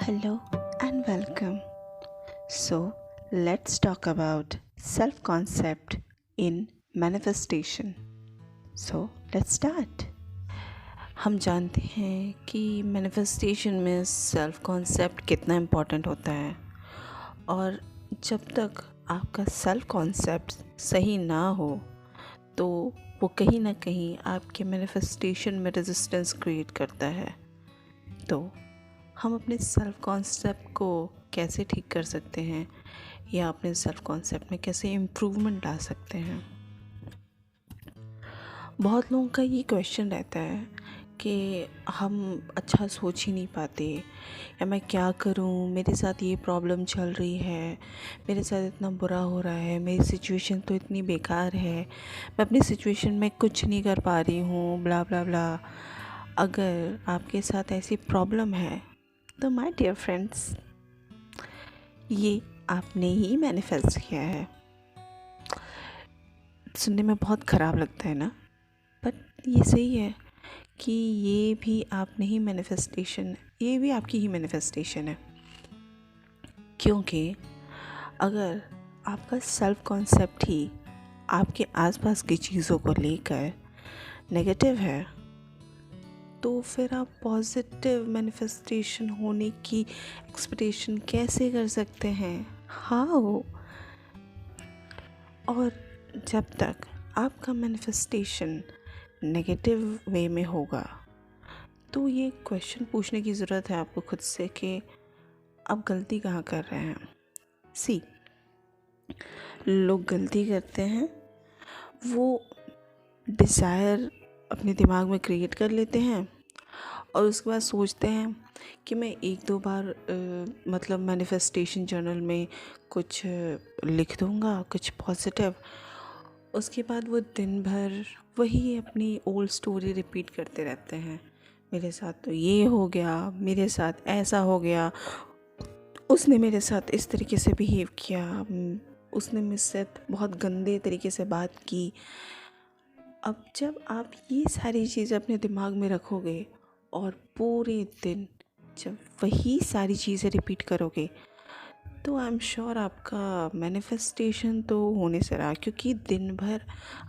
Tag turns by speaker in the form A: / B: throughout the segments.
A: Hello and welcome. So, let's talk about self concept in manifestation. So, let's start. हम जानते हैं कि manifestation में सेल्फ कॉन्सेप्ट कितना इम्पोर्टेंट होता है और जब तक आपका सेल्फ कॉन्सेप्ट सही ना हो तो वो कहीं ना कहीं आपके मैनिफेस्टेशन में रेजिस्टेंस क्रिएट करता है। तो हम अपने सेल्फ कॉन्सेप्ट को कैसे ठीक कर सकते हैं या अपने सेल्फ कॉन्सेप्ट में कैसे इम्प्रूवमेंट ला सकते हैं। बहुत लोगों का ये क्वेश्चन रहता है कि हम अच्छा सोच ही नहीं पाते या मैं क्या करूं, मेरे साथ ये प्रॉब्लम चल रही है, मेरे साथ इतना बुरा हो रहा है, मेरी सिचुएशन तो इतनी बेकार है, मैं अपनी सिचुएशन में कुछ नहीं कर पा रही हूँ, ब्ला ब्ला ब्ला। अगर आपके साथ ऐसी प्रॉब्लम है तो माय डियर फ्रेंड्स, ये आपने ही मैनिफेस्ट किया है। सुनने में बहुत ख़राब लगता है ना, बट ये सही है कि ये भी आपने ही मैनिफेस्टेशन, ये भी आपकी ही मैनिफेस्टेशन है। क्योंकि अगर आपका सेल्फ कॉन्सेप्ट ही आपके आसपास की चीज़ों को लेकर नेगेटिव है तो फिर आप पॉजिटिव मैनिफेस्टेशन होने की एक्सपेक्टेशन कैसे कर सकते हैं? हाउ? और जब तक आपका मैनिफेस्टेशन नेगेटिव वे में होगा तो ये क्वेश्चन पूछने की ज़रूरत है आपको खुद से कि आप गलती कहाँ कर रहे हैं। सी, लोग गलती करते हैं, वो डिज़ायर अपने दिमाग में क्रिएट कर लेते हैं और उसके बाद सोचते हैं कि मैं एक दो बार मतलब मैनिफेस्टेशन जर्नल में कुछ लिख दूँगा, कुछ पॉजिटिव। उसके बाद वो दिन भर वही अपनी ओल्ड स्टोरी रिपीट करते रहते हैं। मेरे साथ तो ये हो गया, मेरे साथ ऐसा हो गया, उसने मेरे साथ इस तरीके से बिहेव किया, उसने मुझसे बहुत गंदे तरीके से बात की। अब जब आप ये सारी चीज़ें अपने दिमाग में रखोगे और पूरे दिन जब वही सारी चीज़ें रिपीट करोगे तो आई एम श्योर आपका मैनिफेस्टेशन तो होने से रहा, क्योंकि दिन भर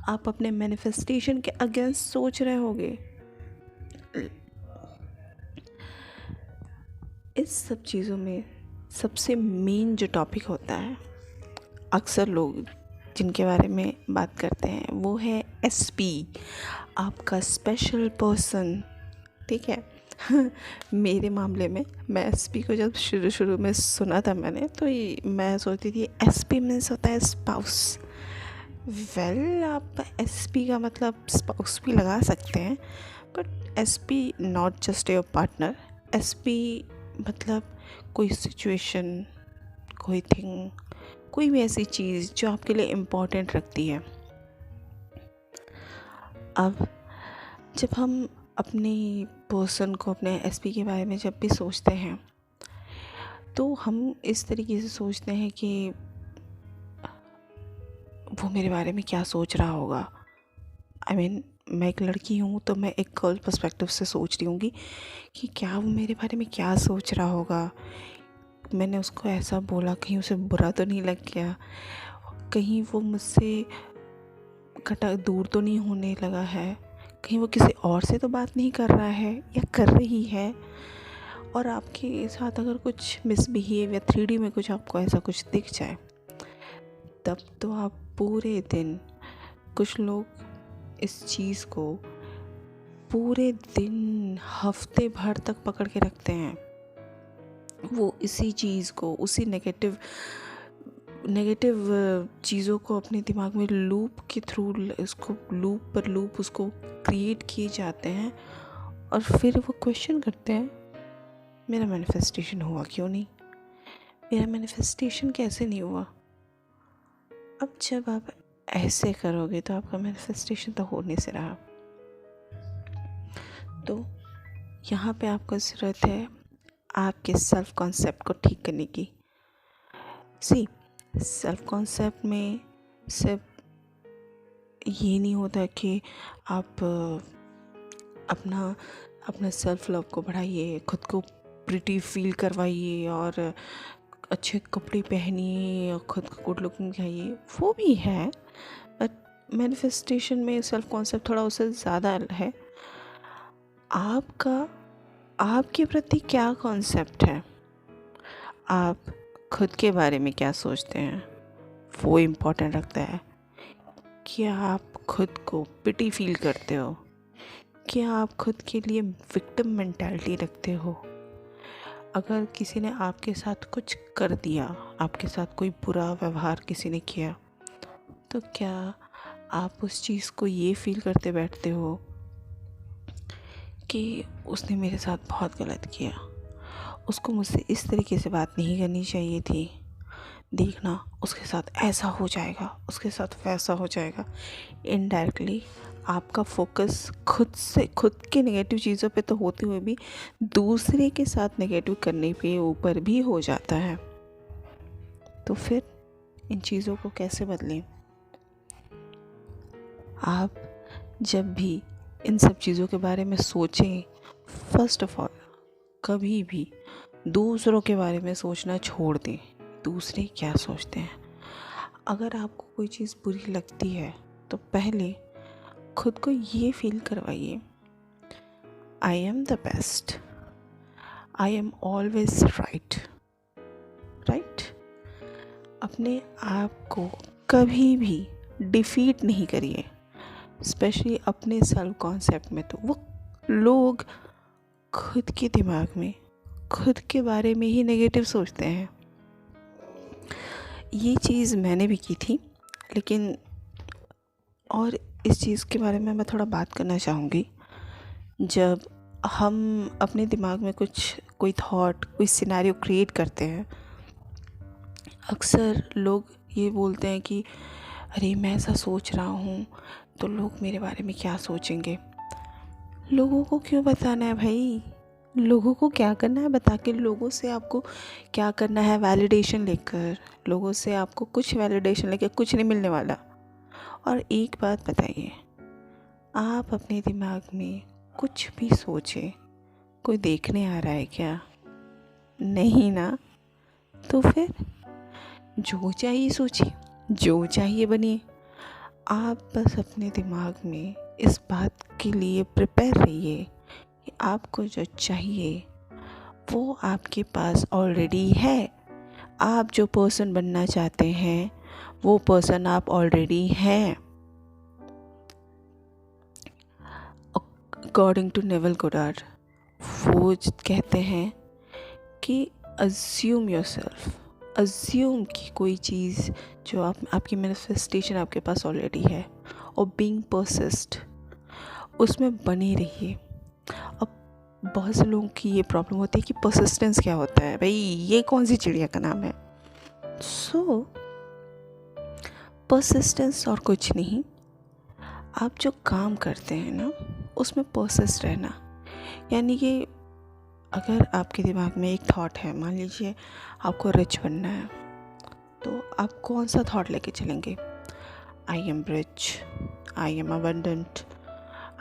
A: आप अपने मैनिफेस्टेशन के अगेंस्ट सोच रहे होगे। इस सब चीज़ों में सबसे मेन जो टॉपिक होता है, अक्सर लोग जिनके बारे में बात करते हैं, वो है एसपी, आपका स्पेशल पर्सन। ठीक है। मेरे मामले में मैं एसपी को जब शुरू में सुना था मैंने, तो ये मैं सोचती थी एसपी मीन्स होता है स्पाउस। वेल, आप एसपी का मतलब स्पाउस भी लगा सकते हैं, but SP not just your partner. SP मतलब कोई सिचुएशन, कोई थिंग, कोई भी ऐसी चीज़ जो आपके लिए इम्पोर्टेंट रखती है। अब जब हम अपने पर्सन को, अपने एसपी के बारे में जब भी सोचते हैं तो हम इस तरीके से सोचते हैं कि वो मेरे बारे में क्या सोच रहा होगा। आई मीन, मैं एक लड़की हूँ तो मैं एक गर्ल पर्सपेक्टिव से सोच रही हूँगी कि क्या वो मेरे बारे में क्या सोच रहा होगा। मैंने उसको ऐसा बोला, कहीं उसे बुरा तो नहीं लग गया, कहीं वो मुझसे दूर तो नहीं होने लगा है, कहीं वो किसी और से तो बात नहीं कर रहा है या कर रही है। और आपके साथ अगर कुछ मिसबिहेव या 3D में कुछ आपको ऐसा कुछ दिख जाए, तब तो आप पूरे दिन, कुछ लोग इस चीज़ को पूरे दिन हफ्ते भर तक पकड़ के रखते हैं। वो इसी चीज़ को, उसी नेगेटिव चीज़ों को अपने दिमाग में लूप के थ्रू, उसको लूप पर लूप उसको क्रिएट किए जाते हैं और फिर वो क्वेश्चन करते हैं, मेरा मैनिफेस्टेशन हुआ क्यों नहीं, मेरा मैनिफेस्टेशन कैसे नहीं हुआ। अब जब आप ऐसे करोगे तो आपका मैनिफेस्टेशन तो होने से रहा। तो यहाँ पे आपको ज़रूरत है आपके सेल्फ कॉन्सेप्ट को ठीक करने की। सी, सेल्फ कॉन्सेप्ट में सिर्फ ये नहीं होता कि आप अपना सेल्फ लव को बढ़ाइए, खुद को प्रिटी फील करवाइए और अच्छे कपड़े पहनिए और खुद को गुड लुकिंग दिखाइए, वो भी है, बट मैनिफेस्टेशन में सेल्फ कॉन्सेप्ट थोड़ा उससे ज़्यादा है। आपका आपके प्रति क्या कॉन्सेप्ट है, आप खुद के बारे में क्या सोचते हैं, वो इम्पोर्टेंट रखता है। क्या आप खुद को पिटी फील करते हो? क्या आप खुद के लिए विक्टिम मेंटालिटी रखते हो? अगर किसी ने आपके साथ कुछ कर दिया, आपके साथ कोई बुरा व्यवहार किसी ने किया, तो क्या आप उस चीज़ को ये फील करते बैठते हो कि उसने मेरे साथ बहुत गलत किया, उसको मुझसे इस तरीके से बात नहीं करनी चाहिए थी, देखना उसके साथ ऐसा हो जाएगा, उसके साथ वैसा हो जाएगा। इनडायरेक्टली आपका फोकस खुद के नेगेटिव चीज़ों पे तो होते हुए भी दूसरे के साथ नेगेटिव करने पे ऊपर भी हो जाता है। तो फिर इन चीज़ों को कैसे बदलें? आप जब भी इन सब चीज़ों के बारे में सोचें, फर्स्ट ऑफ ऑल कभी भी दूसरों के बारे में सोचना छोड़ दें। दूसरे क्या सोचते हैं? अगर आपको कोई चीज़ बुरी लगती है तो पहले खुद को ये फील करवाइए, I am the best, I am always right. अपने आप को कभी भी डिफीट नहीं करिए, स्पेशली अपने सेल्फ कॉन्सेप्ट में। तो वो लोग खुद के दिमाग में खुद के बारे में ही नेगेटिव सोचते हैं। ये चीज़ मैंने भी की थी, लेकिन और इस चीज़ के बारे में मैं थोड़ा बात करना चाहूँगी। जब हम अपने दिमाग में कोई थॉट, कोई सिनेरियो क्रिएट करते हैं, अक्सर लोग ये बोलते हैं कि अरे मैं ऐसा सोच रहा हूँ तो लोग मेरे बारे में क्या सोचेंगे। लोगों को क्यों बताना है भाई? लोगों को क्या करना है बता के? लोगों से आपको क्या करना है? वैलिडेशन लेकर? लोगों से आपको कुछ वैलिडेशन लेकर कुछ नहीं मिलने वाला। और एक बात बताइए, आप अपने दिमाग में कुछ भी सोचे, कोई देखने आ रहा है क्या? नहीं ना। तो फिर जो चाहिए सोचिए, जो चाहिए बनिए। आप बस अपने दिमाग में इस बात के लिए प्रिपेयर रहिए कि आपको जो चाहिए वो आपके पास ऑलरेडी है। आप जो पर्सन बनना चाहते हैं वो पर्सन आप ऑलरेडी हैं। अकॉर्डिंग टू नेवल गोडार्ड, वो कहते हैं कि अज्यूम योरसेल्फ, अज्यूम कि कोई चीज़ जो आपकी मैनिफेस्टेशन आपके पास ऑलरेडी है, और बीइंग परसिस्ट, उसमें बने रहिए। अब बहुत से लोगों की ये प्रॉब्लम होती है कि परसिस्टेंस क्या होता है भाई, ये कौन सी चिड़िया का नाम है? सो परसिस्टेंस और कुछ नहीं, आप जो काम करते हैं ना उसमें परसिस्ट रहना। यानी कि अगर आपके दिमाग में एक थॉट है, मान लीजिए आपको रिच बनना है, तो आप कौन सा थॉट लेके चलेंगे? I am rich, I am abundant,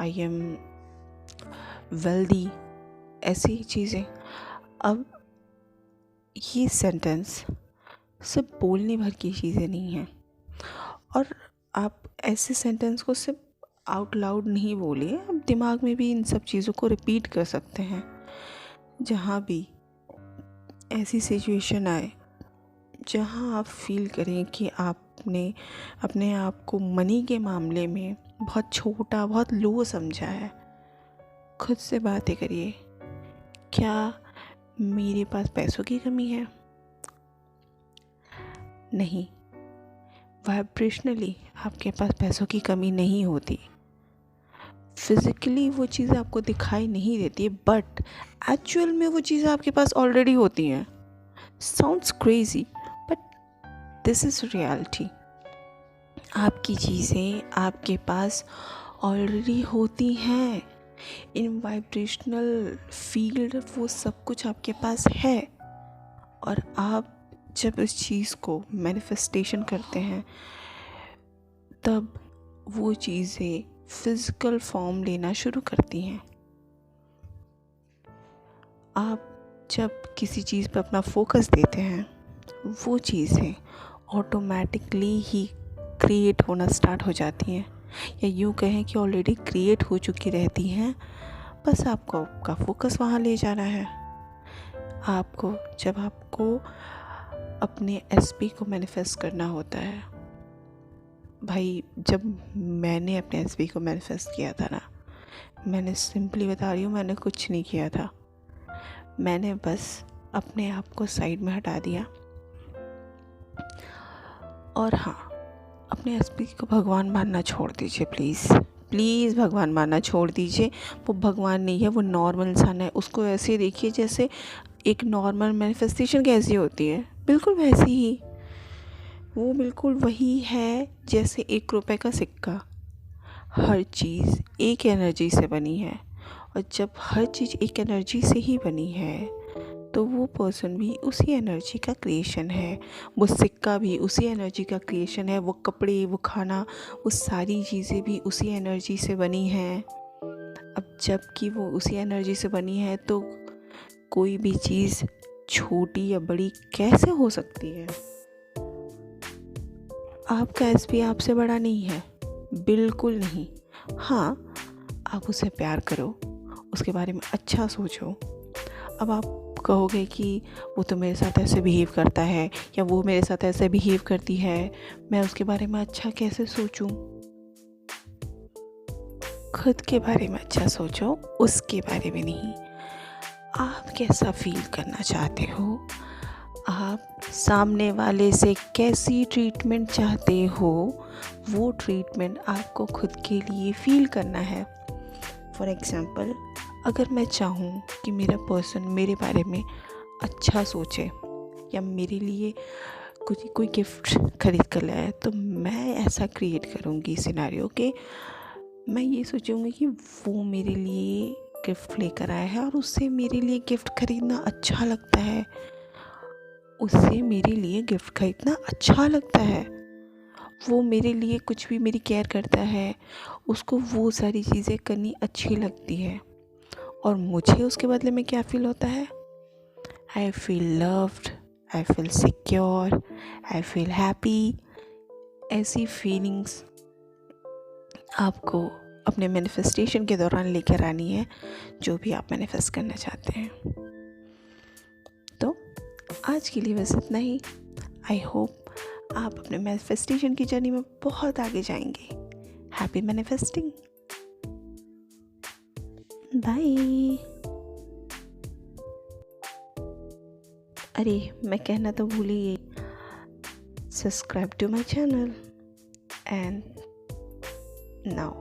A: I am wealthy, ऐसी चीज़ें। अब ये सेंटेंस सिर्फ बोलने भर की चीज़ें नहीं हैं, और आप ऐसे सेंटेंस को सिर्फ आउट लाउड नहीं बोलिए, आप दिमाग में भी इन सब चीज़ों को रिपीट कर सकते हैं। जहाँ भी ऐसी सिचुएशन आए जहाँ आप फील करें कि आपने अपने आप को मनी के मामले में बहुत छोटा, बहुत लो समझा है, खुद से बातें करिए, क्या मेरे पास पैसों की कमी है? नहीं, वाइब्रेशनली आपके पास पैसों की कमी नहीं होती। फिज़िकली वो चीज़ें आपको दिखाई नहीं देती, बट एक्चुअल में वो चीज़ें आपके पास ऑलरेडी होती हैं। Sounds crazy, but this is reality. आपकी चीज़ें आपके पास ऑलरेडी होती हैं। इन वाइब्रेशनल फील्ड वो सब कुछ आपके पास है, और आप जब इस चीज़ को मैनिफेस्टेशन करते हैं तब वो चीज़ें फिज़िकल फॉर्म लेना शुरू करती हैं। आप जब किसी चीज़ पर अपना फोकस देते हैं, वो चीज़ें ऑटोमेटिकली ही क्रिएट होना स्टार्ट हो जाती हैं, या यूँ कहें कि ऑलरेडी क्रिएट हो चुकी रहती हैं। बस आपको आपका फोकस वहाँ ले जाना है। जब आपको अपने एसपी को मैनिफेस्ट करना होता है, भाई जब मैंने अपने एसपी को मैनिफेस्ट किया था ना, मैंने सिंपली बता रही हूँ, मैंने कुछ नहीं किया था। मैंने बस अपने आप को साइड में हटा दिया और हाँ, अपने एसपी को भगवान मानना छोड़ दीजिए प्लीज़ प्लीज़। भगवान मानना छोड़ दीजिए। वो भगवान नहीं है, वो नॉर्मल इंसान है। उसको ऐसे देखिए जैसे एक नॉर्मल मैनिफेस्टेशन कैसी होती है, बिल्कुल वैसी ही। वो बिल्कुल वही है जैसे 1 रुपए का सिक्का। हर चीज़ एक एनर्जी से बनी है, और जब हर चीज़ एक एनर्जी से ही बनी है तो वो पर्सन भी उसी एनर्जी का क्रिएशन है, वो सिक्का भी उसी एनर्जी का क्रिएशन है, वो कपड़े, वो खाना, वो सारी चीज़ें भी उसी एनर्जी से बनी हैं। अब जबकि वो उसी एनर्जी से बनी है तो कोई भी चीज़ छोटी या बड़ी कैसे हो सकती है। आपका एसपी आपसे बड़ा नहीं है, बिल्कुल नहीं। हाँ, आप उसे प्यार करो, उसके बारे में अच्छा सोचो। अब आप कहोगे कि वो तो मेरे साथ ऐसे बिहेव करता है या वो मेरे साथ ऐसे बिहेव करती है, मैं उसके बारे में अच्छा कैसे सोचूं। खुद के बारे में अच्छा सोचो, उसके बारे में नहीं। आप कैसा फील करना चाहते हो, आप सामने वाले से कैसी ट्रीटमेंट चाहते हो, वो ट्रीटमेंट आपको खुद के लिए फील करना है। फॉर एग्ज़ाम्पल, अगर मैं चाहूँ कि मेरा पर्सन मेरे बारे में अच्छा सोचे या मेरे लिए कोई गिफ्ट खरीद कर लाए, तो मैं ऐसा क्रिएट करूँगी सिनेरियो कि मैं ये सोचूँगी कि वो मेरे लिए गिफ्ट लेकर आया है और उससे मेरे लिए गिफ्ट खरीदना अच्छा लगता है, उससे मेरे लिए गिफ्ट खरीदना अच्छा लगता है, वो मेरे लिए कुछ भी मेरी केयर करता है, उसको वो सारी चीज़ें करनी अच्छी लगती है, और मुझे उसके बदले में क्या फ़ील होता है, I feel loved, I feel secure, I feel happy. ऐसी फीलिंग्स आपको अपने मैनिफेस्टेशन के दौरान लेकर आनी है, जो भी आप मैनिफेस्ट करना चाहते हैं। तो आज के लिए बस इतना ही। आई होप आप अपने मैनिफेस्टेशन की जर्नी में बहुत आगे जाएंगे। Happy manifesting, bye. अरे मैं कहना तो भूल ही गई, subscribe to my channel and now